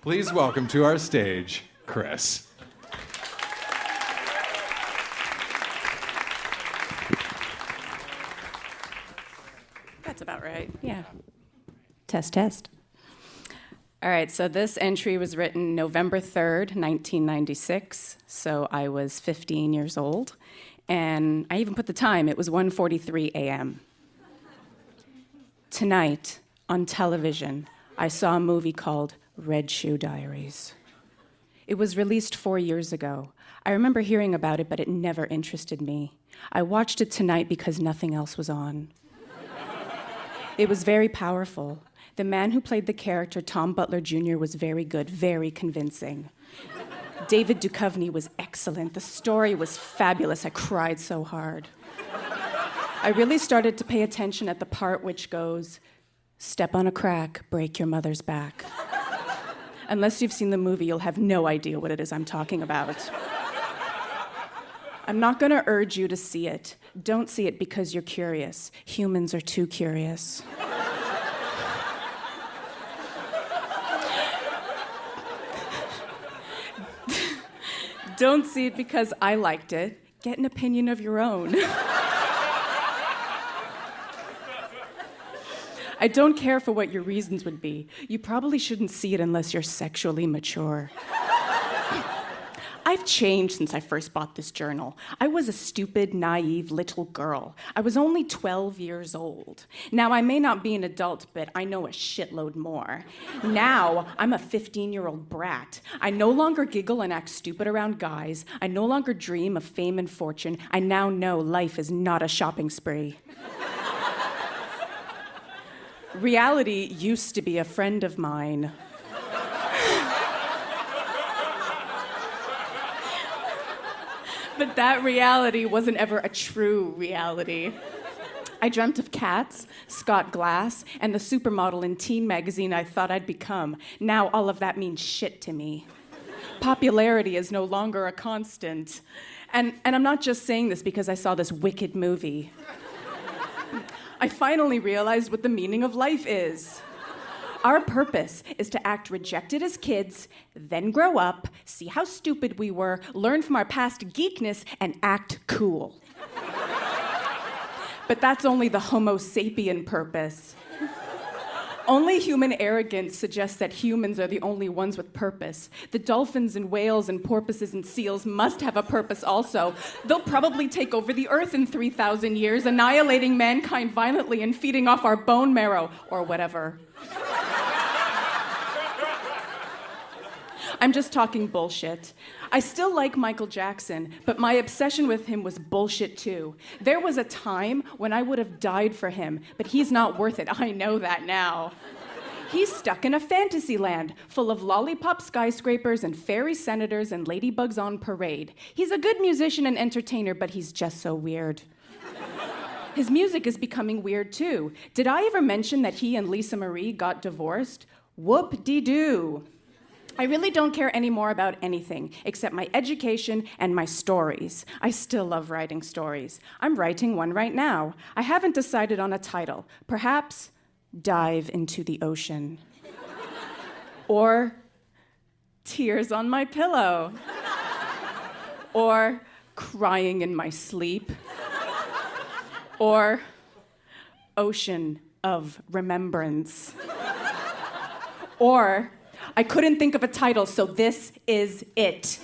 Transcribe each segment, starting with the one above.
Please welcome to our stage, Chris. That's about right, yeah. Test. All right, so this entry was written November 3rd, 1996, so I was 15 years old, and I even put the time, it was 1:43 a.m. Tonight, on television, I saw a movie called Red Shoe Diaries. It was released 4 years ago. I remember hearing about it, but it never interested me. I watched it tonight because nothing else was on. It was very powerful. The man who played the character, Tom Butler Jr., was very good, very convincing. David Duchovny was excellent. The story was fabulous. I cried so hard. I really started to pay attention at the part which goes, "Step on a crack, break your mother's back." Unless you've seen the movie, you'll have no idea what it is I'm talking about. I'm not going to urge you to see it. Don't see it because you're curious. Humans are too curious. Don't see it because I liked it. Get an opinion of your own. I don't care for what your reasons would be. You probably shouldn't see it unless you're sexually mature. I've changed since I first bought this journal. I was a stupid, naive little girl. I was only 12 years old. Now, I may not be an adult, but I know a shitload more. Now, I'm a 15-year-old brat. I no longer giggle and act stupid around guys. I no longer dream of fame and fortune. I now know life is not a shopping spree. Reality used to be a friend of mine. But that reality wasn't ever a true reality. I dreamt of cats, Scott Glass, and the supermodel in teen magazine I thought I'd become. Now all of that means shit to me. Popularity is no longer a constant. And I'm not just saying this because I saw this wicked movie. I finally realized what the meaning of life is. Our purpose is to act rejected as kids, then grow up, see how stupid we were, learn from our past geekness, and act cool. But that's only the Homo sapien purpose. Only human arrogance suggests that humans are the only ones with purpose. The dolphins and whales and porpoises and seals must have a purpose also. They'll probably take over the earth in 3,000 years, annihilating mankind violently and feeding off our bone marrow, or whatever. I'm just talking bullshit. I still like Michael Jackson, but my obsession with him was bullshit too. There was a time when I would have died for him, but he's not worth it. I know that now. He's stuck in a fantasy land full of lollipop skyscrapers and fairy senators and ladybugs on parade. He's a good musician and entertainer, but he's just so weird. His music is becoming weird too. Did I ever mention that he and Lisa Marie got divorced? Whoop-de-doo. I really don't care anymore about anything except my education and my stories. I still love writing stories. I'm writing one right now. I haven't decided on a title. Perhaps Dive into the Ocean. Or Tears on My Pillow. Or Crying in My Sleep. Or Ocean of Remembrance. Or I couldn't think of a title, so this is it.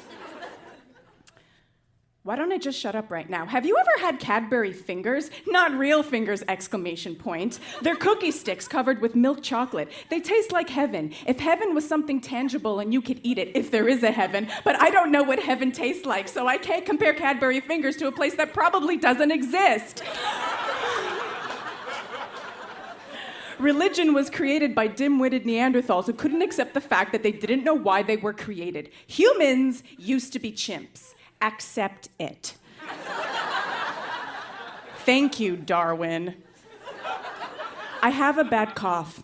Why don't I just shut up right now? Have you ever had Cadbury fingers? Not real fingers, exclamation point. They're cookie sticks covered with milk chocolate. They taste like heaven. If heaven was something tangible and you could eat it, if there is a heaven, but I don't know what heaven tastes like, so I can't compare Cadbury fingers to a place that probably doesn't exist. Religion was created by dim-witted Neanderthals who couldn't accept the fact that they didn't know why they were created. Humans used to be chimps. Accept it. Thank you, Darwin. I have a bad cough.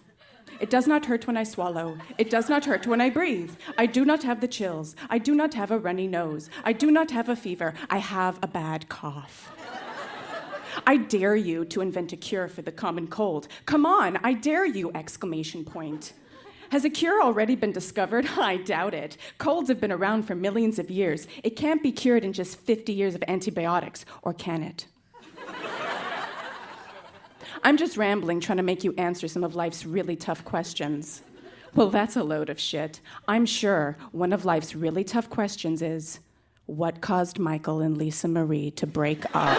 It does not hurt when I swallow. It does not hurt when I breathe. I do not have the chills. I do not have a runny nose. I do not have a fever. I have a bad cough. I dare you to invent a cure for the common cold. Come on, I dare you, exclamation point. Has a cure already been discovered? I doubt it. Colds have been around for millions of years. It can't be cured in just 50 years of antibiotics, or can it? I'm just rambling, trying to make you answer some of life's really tough questions. Well, that's a load of shit. I'm sure one of life's really tough questions is, what caused Michael and Lisa Marie to break up?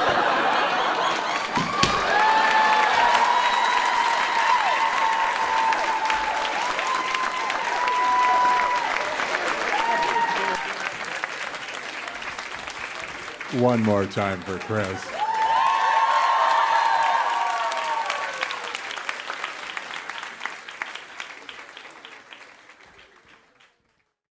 One more time for Chris.